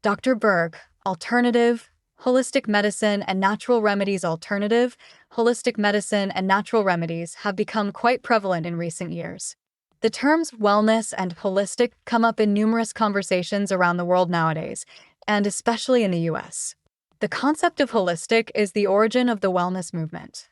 Dr. Berg, alternative, holistic medicine and natural remedies. Alternative, holistic medicine and natural remedies have become quite prevalent in recent years. The terms wellness and holistic come up in numerous conversations around the world nowadays, and especially in the US. The concept of holistic is the origin of the wellness movement.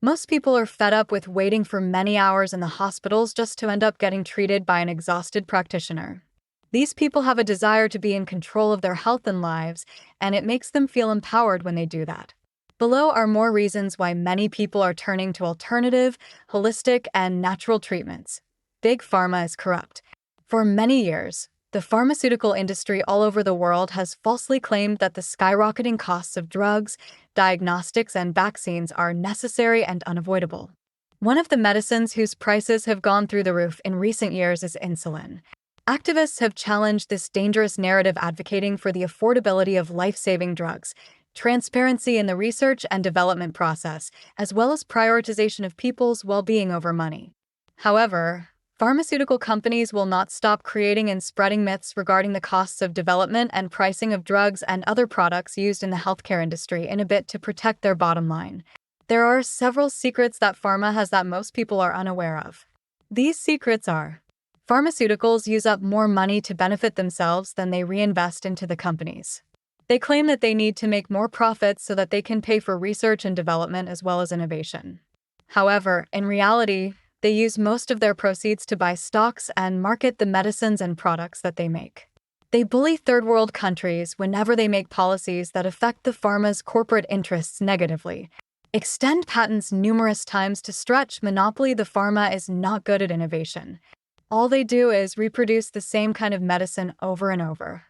Most people are fed up with waiting for many hours in the hospitals just to end up getting treated by an exhausted practitioner. These people have a desire to be in control of their health and lives, and it makes them feel empowered when they do that. Below are more reasons why many people are turning to alternative, holistic, and natural treatments. Big Pharma is corrupt. For many years, the pharmaceutical industry all over the world has falsely claimed that the skyrocketing costs of drugs, diagnostics, and vaccines are necessary and unavoidable. One of the medicines whose prices have gone through the roof in recent years is insulin. Activists have challenged this dangerous narrative, advocating for the affordability of life-saving drugs, transparency in the research and development process, as well as prioritization of people's well-being over money. However, pharmaceutical companies will not stop creating and spreading myths regarding the costs of development and pricing of drugs and other products used in the healthcare industry in a bid to protect their bottom line. There are several secrets that pharma has that most people are unaware of. These secrets are: pharmaceuticals use up more money to benefit themselves than they reinvest into the companies. They claim that they need to make more profits so that they can pay for research and development as well as innovation. However, in reality, they use most of their proceeds to buy stocks and market the medicines and products that they make. They bully third-world countries whenever they make policies that affect the pharma's corporate interests negatively, extend patents numerous times to stretch monopoly. The pharma is not good at innovation. All they do is reproduce the same kind of medicine over and over.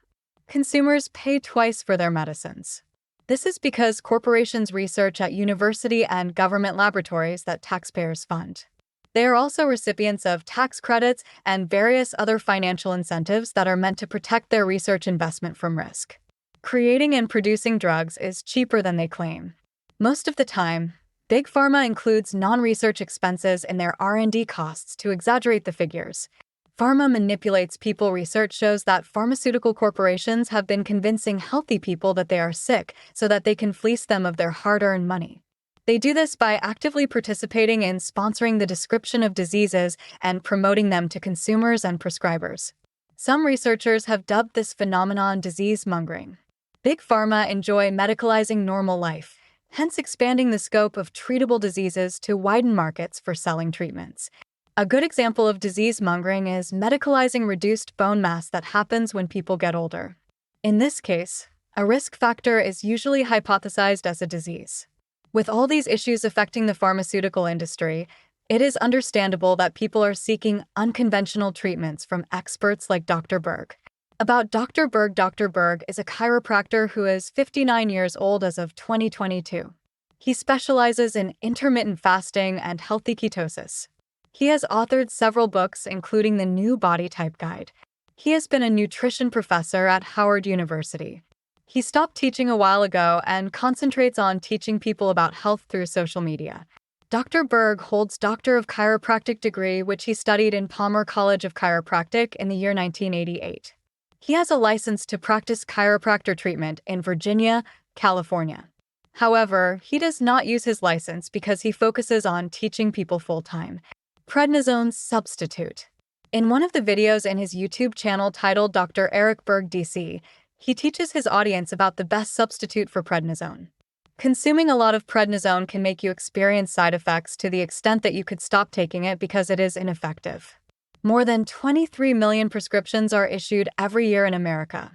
Consumers pay twice for their medicines. This is because corporations research at university and government laboratories that taxpayers fund. They are also recipients of tax credits and various other financial incentives that are meant to protect their research investment from risk. Creating and producing drugs is cheaper than they claim. Most of the time, Big Pharma includes non-research expenses in their R&D costs to exaggerate the figures. Pharma manipulates people. Research shows that pharmaceutical corporations have been convincing healthy people that they are sick so that they can fleece them of their hard-earned money. They do this by actively participating in sponsoring the description of diseases and promoting them to consumers and prescribers. Some researchers have dubbed this phenomenon disease mongering. Big Pharma enjoy medicalizing normal life, hence expanding the scope of treatable diseases to widen markets for selling treatments. A good example of disease mongering is medicalizing reduced bone mass that happens when people get older. In this case, a risk factor is usually hypothesized as a disease. With all these issues affecting the pharmaceutical industry, it is understandable that people are seeking unconventional treatments from experts like Dr. Berg. About Dr. Berg: Dr. Berg is a chiropractor who is 59 years old as of 2022. He specializes in intermittent fasting and healthy ketosis. He has authored several books, including the New Body Type Guide. He has been a nutrition professor at Howard University. He stopped teaching a while ago and concentrates on teaching people about health through social media. Dr. Berg holds Doctor of Chiropractic degree, which he studied in Palmer College of Chiropractic in the year 1988. He has a license to practice chiropractor treatment in Virginia, California. However, he does not use his license because he focuses on teaching people full-time. Prednisone substitute. In one of the videos in his YouTube channel titled Dr. Eric Berg DC, he teaches his audience about the best substitute for prednisone. Consuming a lot of prednisone can make you experience side effects to the extent that you could stop taking it because it is ineffective. More than 23 million prescriptions are issued every year in America.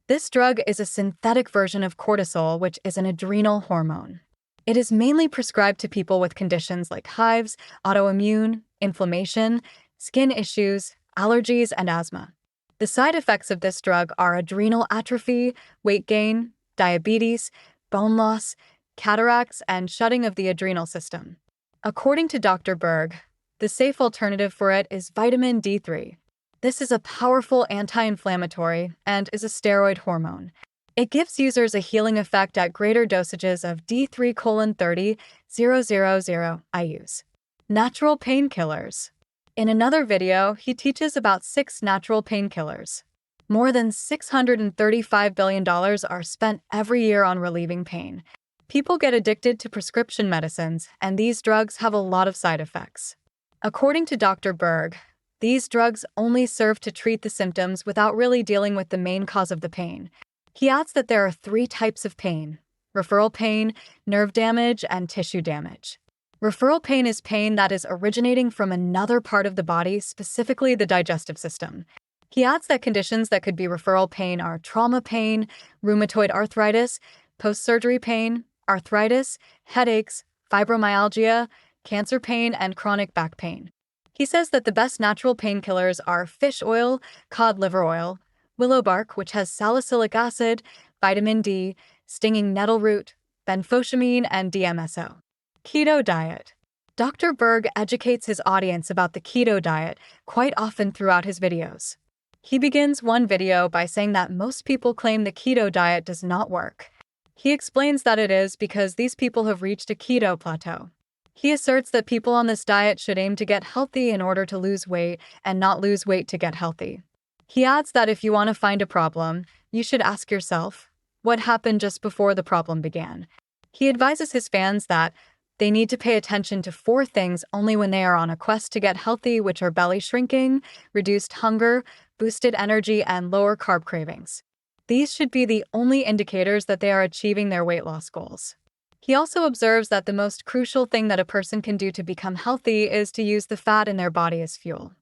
This drug is a synthetic version of cortisol, which is an adrenal hormone. It is mainly prescribed to people with conditions like hives, autoimmune, inflammation, skin issues, allergies, and asthma. The side effects of this drug are adrenal atrophy, weight gain, diabetes, bone loss, cataracts, and shutting of the adrenal system. According to Dr. Berg, the safe alternative for it is vitamin D3. This is a powerful anti-inflammatory and is a steroid hormone. It gives users a healing effect at greater dosages of D3:30,000 IUs. Natural painkillers. In another video, he teaches about 6 natural painkillers. More than $635 billion are spent every year on relieving pain. People get addicted to prescription medicines, and these drugs have a lot of side effects. According to Dr. Berg, these drugs only serve to treat the symptoms without really dealing with the main cause of the pain. He adds that there are 3 types of pain: referral pain, nerve damage, and tissue damage. Referral pain is pain that is originating from another part of the body, specifically the digestive system. He adds that conditions that could be referral pain are trauma pain, rheumatoid arthritis, post-surgery pain, arthritis, headaches, fibromyalgia, cancer pain, and chronic back pain. He says that the best natural painkillers are fish oil, cod liver oil, willow bark, which has salicylic acid, vitamin D, stinging nettle root, benfotiamine, and DMSO. Keto diet. Dr. Berg educates his audience about the keto diet quite often throughout his videos. He begins one video by saying that most people claim the keto diet does not work. He explains that it is because these people have reached a keto plateau. He asserts that people on this diet should aim to get healthy in order to lose weight and not lose weight to get healthy. He adds that if you want to find a problem, you should ask yourself, what happened just before the problem began? He advises his fans that they need to pay attention to 4 things only when they are on a quest to get healthy, which are belly shrinking, reduced hunger, boosted energy, and lower carb cravings. These should be the only indicators that they are achieving their weight loss goals. He also observes that the most crucial thing that a person can do to become healthy is to use the fat in their body as fuel.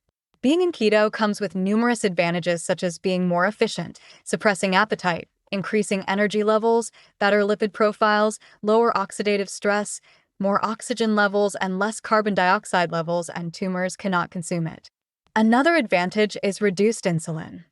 Being in keto comes with numerous advantages, such as being more efficient, suppressing appetite, increasing energy levels, better lipid profiles, lower oxidative stress, more oxygen levels, and less carbon dioxide levels, and tumors cannot consume it. Another advantage is reduced insulin.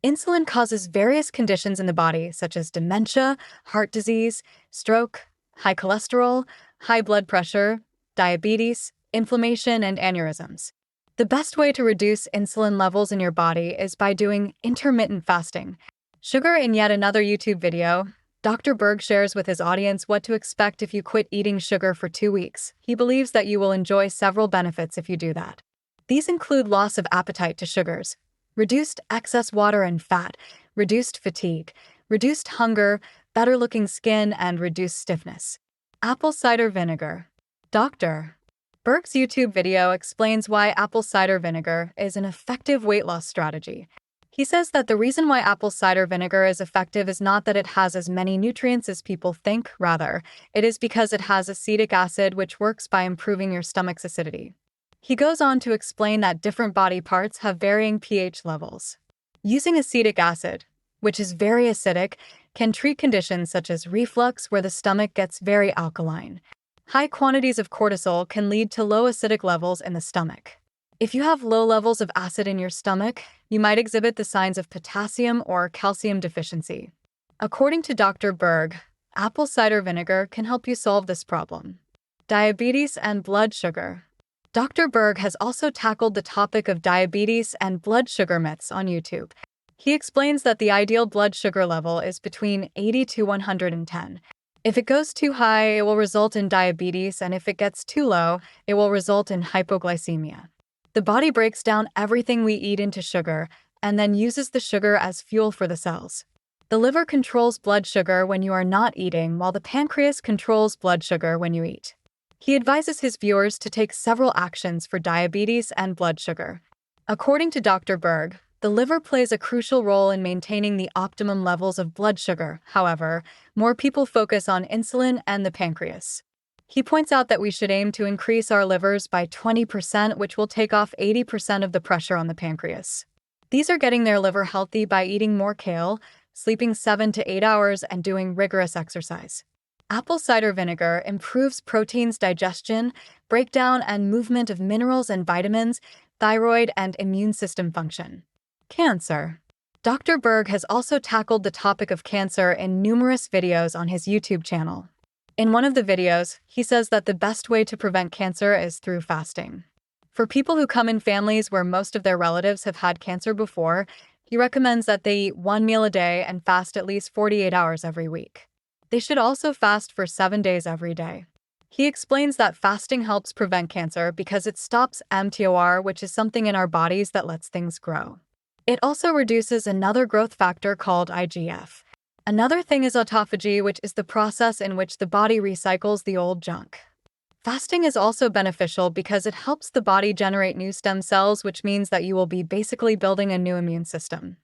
Insulin causes various conditions in the body, such as dementia, heart disease, stroke, high cholesterol, high blood pressure, diabetes, inflammation, and aneurysms. The best way to reduce insulin levels in your body is by doing intermittent fasting. Sugar. In yet another YouTube video, Dr. Berg shares with his audience what to expect if you quit eating sugar for 2 weeks. He believes that you will enjoy several benefits if you do that. These include loss of appetite to sugars, reduced excess water and fat, reduced fatigue, reduced hunger, better-looking skin, and reduced stiffness. Apple cider vinegar. Dr. Berg's YouTube video explains why apple cider vinegar is an effective weight loss strategy. He says that the reason why apple cider vinegar is effective is not that it has as many nutrients as people think, rather, it is because it has acetic acid, which works by improving your stomach's acidity. He goes on to explain that different body parts have varying pH levels. Using acetic acid, which is very acidic, can treat conditions such as reflux, where the stomach gets very alkaline. High quantities of cortisol can lead to low acidic levels in the stomach. If you have low levels of acid in your stomach, you might exhibit the signs of potassium or calcium deficiency. According to Dr. Berg, apple cider vinegar can help you solve this problem. Diabetes and blood sugar. Dr. Berg has also tackled the topic of diabetes and blood sugar myths on YouTube. He explains that the ideal blood sugar level is between 80 to 110. If it goes too high, it will result in diabetes, and if it gets too low, it will result in hypoglycemia. The body breaks down everything we eat into sugar and then uses the sugar as fuel for the cells. The liver controls blood sugar when you are not eating, while the pancreas controls blood sugar when you eat. He advises his viewers to take several actions for diabetes and blood sugar. According to Dr. Berg, the liver plays a crucial role in maintaining the optimum levels of blood sugar. However, more people focus on insulin and the pancreas. He points out that we should aim to increase our livers by 20%, which will take off 80% of the pressure on the pancreas. These are getting their liver healthy by eating more kale, sleeping 7 to 8 hours, and doing rigorous exercise. Apple cider vinegar improves proteins digestion, breakdown, and movement of minerals and vitamins, thyroid, and immune system function. Cancer. Dr. Berg has also tackled the topic of cancer in numerous videos on his YouTube channel. In one of the videos, he says that the best way to prevent cancer is through fasting. For people who come in families where most of their relatives have had cancer before, he recommends that they eat 1 meal a day and fast at least 48 hours every week. They should also fast for 7 days every day. He explains that fasting helps prevent cancer because it stops mTOR, which is something in our bodies that lets things grow. It also reduces another growth factor called IGF. Another thing is autophagy, which is the process in which the body recycles the old junk. Fasting is also beneficial because it helps the body generate new stem cells, which means that you will be basically building a new immune system.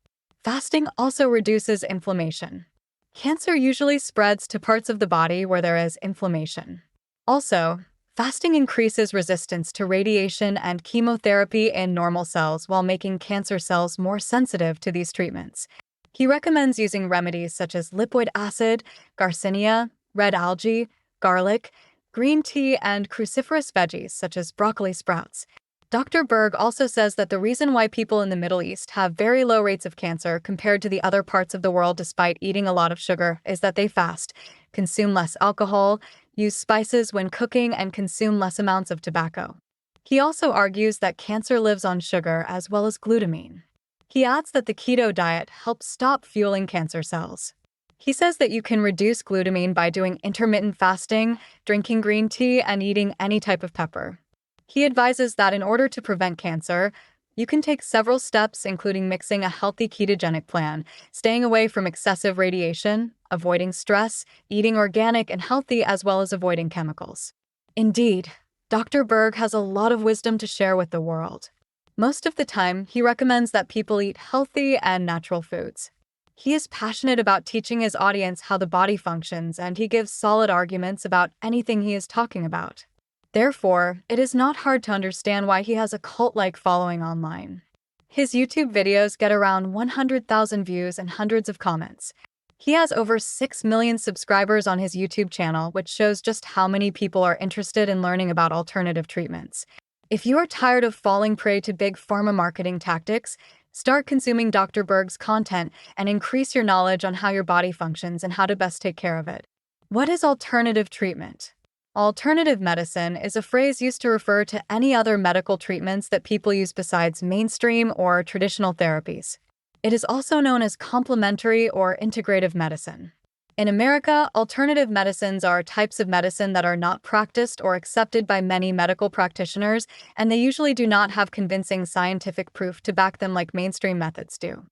Fasting also reduces inflammation. Cancer usually spreads to parts of the body where there is inflammation. Also, fasting increases resistance to radiation and chemotherapy in normal cells while making cancer cells more sensitive to these treatments. He recommends using remedies such as lipoic acid, garcinia, red algae, garlic, green tea, and cruciferous veggies such as broccoli sprouts. Dr. Berg also says that the reason why people in the Middle East have very low rates of cancer compared to the other parts of the world despite eating a lot of sugar is that they fast, consume less alcohol, use spices when cooking, and consume less amounts of tobacco. He also argues that cancer lives on sugar as well as glutamine. He adds that the keto diet helps stop fueling cancer cells. He says that you can reduce glutamine by doing intermittent fasting, drinking green tea, and eating any type of pepper. He advises that in order to prevent cancer, you can take several steps, including mixing a healthy ketogenic plan, staying away from excessive radiation, avoiding stress, eating organic and healthy, as well as avoiding chemicals. Indeed, Dr. Berg has a lot of wisdom to share with the world. Most of the time, he recommends that people eat healthy and natural foods. He is passionate about teaching his audience how the body functions, and he gives solid arguments about anything he is talking about. Therefore, it is not hard to understand why he has a cult-like following online. His YouTube videos get around 100,000 views and hundreds of comments. He has over 6 million subscribers on his YouTube channel, which shows just how many people are interested in learning about alternative treatments. If you are tired of falling prey to big pharma marketing tactics, start consuming Dr. Berg's content and increase your knowledge on how your body functions and how to best take care of it. What is alternative treatment? Alternative medicine is a phrase used to refer to any other medical treatments that people use besides mainstream or traditional therapies. It is also known as complementary or integrative medicine. In America, alternative medicines are types of medicine that are not practiced or accepted by many medical practitioners, and they usually do not have convincing scientific proof to back them like mainstream methods do.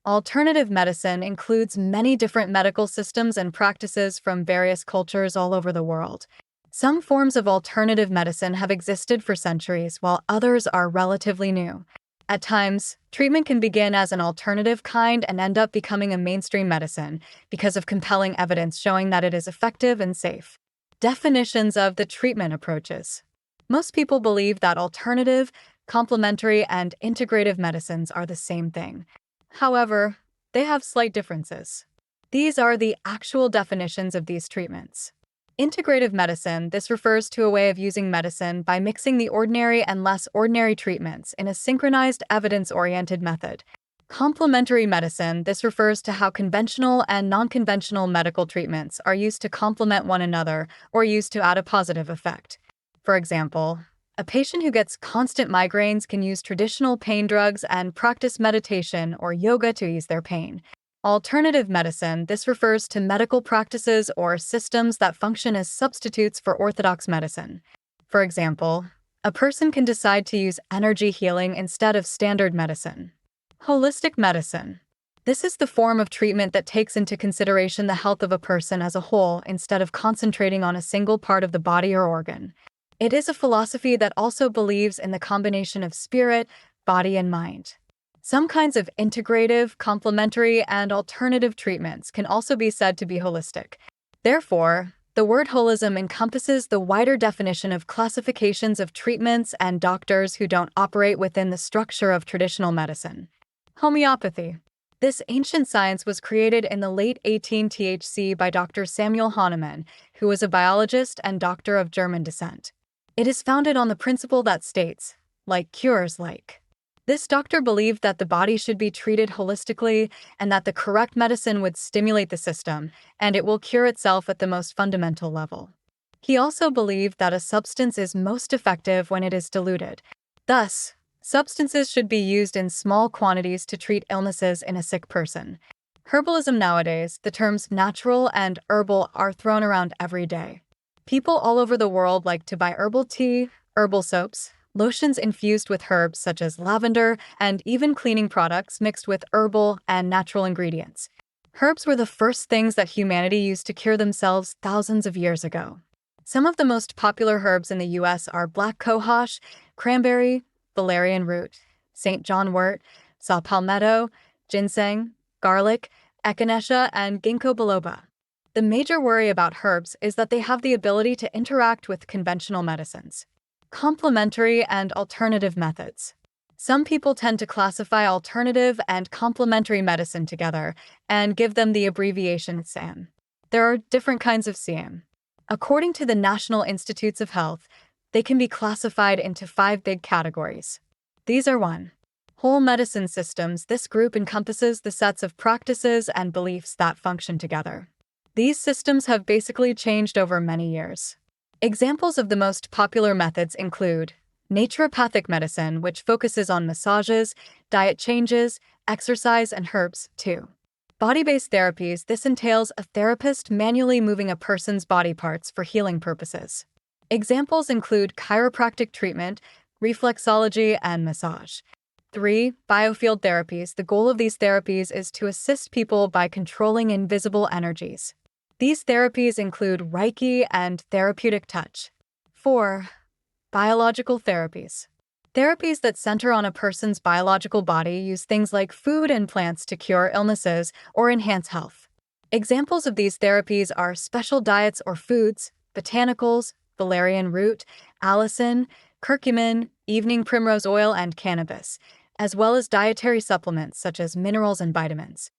Alternative medicine includes many different medical systems and practices from various cultures all over the world. Some forms of alternative medicine have existed for centuries, while others are relatively new. At times, treatment can begin as an alternative kind and end up becoming a mainstream medicine because of compelling evidence showing that it is effective and safe. Definitions of the treatment approaches. Most people believe that alternative, complementary, and integrative medicines are the same thing. However, they have slight differences. These are the actual definitions of these treatments. Integrative medicine, this refers to a way of using medicine by mixing the ordinary and less ordinary treatments in a synchronized, evidence-oriented method. Complementary medicine, this refers to how conventional and non-conventional medical treatments are used to complement one another or used to add a positive effect. For example, a patient who gets constant migraines can use traditional pain drugs and practice meditation or yoga to ease their pain. Alternative medicine, this refers to medical practices or systems that function as substitutes for orthodox medicine. For example, a person can decide to use energy healing instead of standard medicine. Holistic medicine. This is the form of treatment that takes into consideration the health of a person as a whole instead of concentrating on a single part of the body or organ. It is a philosophy that also believes in the combination of spirit, body, and mind. Some kinds of integrative, complementary, and alternative treatments can also be said to be holistic. Therefore, the word holism encompasses the wider definition of classifications of treatments and doctors who don't operate within the structure of traditional medicine. Homeopathy. This ancient science was created in the late 1800s by Dr. Samuel Hahnemann, who was a biologist and doctor of German descent. It is founded on the principle that states, like cures like. This doctor believed that the body should be treated holistically and that the correct medicine would stimulate the system, and it will cure itself at the most fundamental level. He also believed that a substance is most effective when it is diluted. Thus, substances should be used in small quantities to treat illnesses in a sick person. Herbalism nowadays, the terms natural and herbal are thrown around every day. People all over the world like to buy herbal tea, herbal soaps, lotions infused with herbs such as lavender, and even cleaning products mixed with herbal and natural ingredients. Herbs were the first things that humanity used to cure themselves thousands of years ago. Some of the most popular herbs in the US are black cohosh, cranberry, valerian root, St. John wort, saw palmetto, ginseng, garlic, echinacea, and ginkgo biloba. The major worry about herbs is that they have the ability to interact with conventional medicines. Complementary and alternative methods. Some people tend to classify alternative and complementary medicine together and give them the abbreviation SAM. There are different kinds of SAM. According to the National Institutes of Health, they can be classified into 5 big categories. These are 1. Whole medicine systems. This group encompasses the sets of practices and beliefs that function together. These systems have basically changed over many years. Examples of the most popular methods include naturopathic medicine, which focuses on massages, diet changes, exercise, and herbs. 2. Body-based therapies. This entails a therapist manually moving a person's body parts for healing purposes. Examples include chiropractic treatment, reflexology, and massage. 3. Biofield therapies. The goal of these therapies is to assist people by controlling invisible energies. These therapies include Reiki and therapeutic touch. 4. Biological therapies. Therapies that center on a person's biological body use things like food and plants to cure illnesses or enhance health. Examples of these therapies are special diets or foods, botanicals, valerian root, allicin, curcumin, evening primrose oil, and cannabis, as well as dietary supplements such as minerals and vitamins.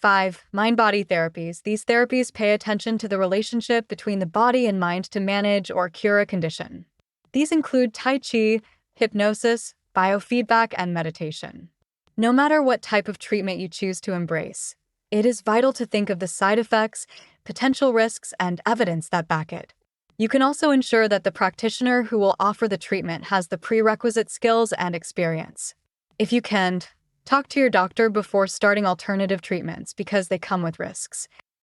5. Mind-body therapies. These therapies pay attention to the relationship between the body and mind to manage or cure a condition. These include Tai Chi, hypnosis, biofeedback, and meditation. No matter what type of treatment you choose to embrace, it is vital to think of the side effects, potential risks, and evidence that back it. You can also ensure that the practitioner who will offer the treatment has the prerequisite skills and experience. If you can, talk to your doctor before starting alternative treatments because they come with risks.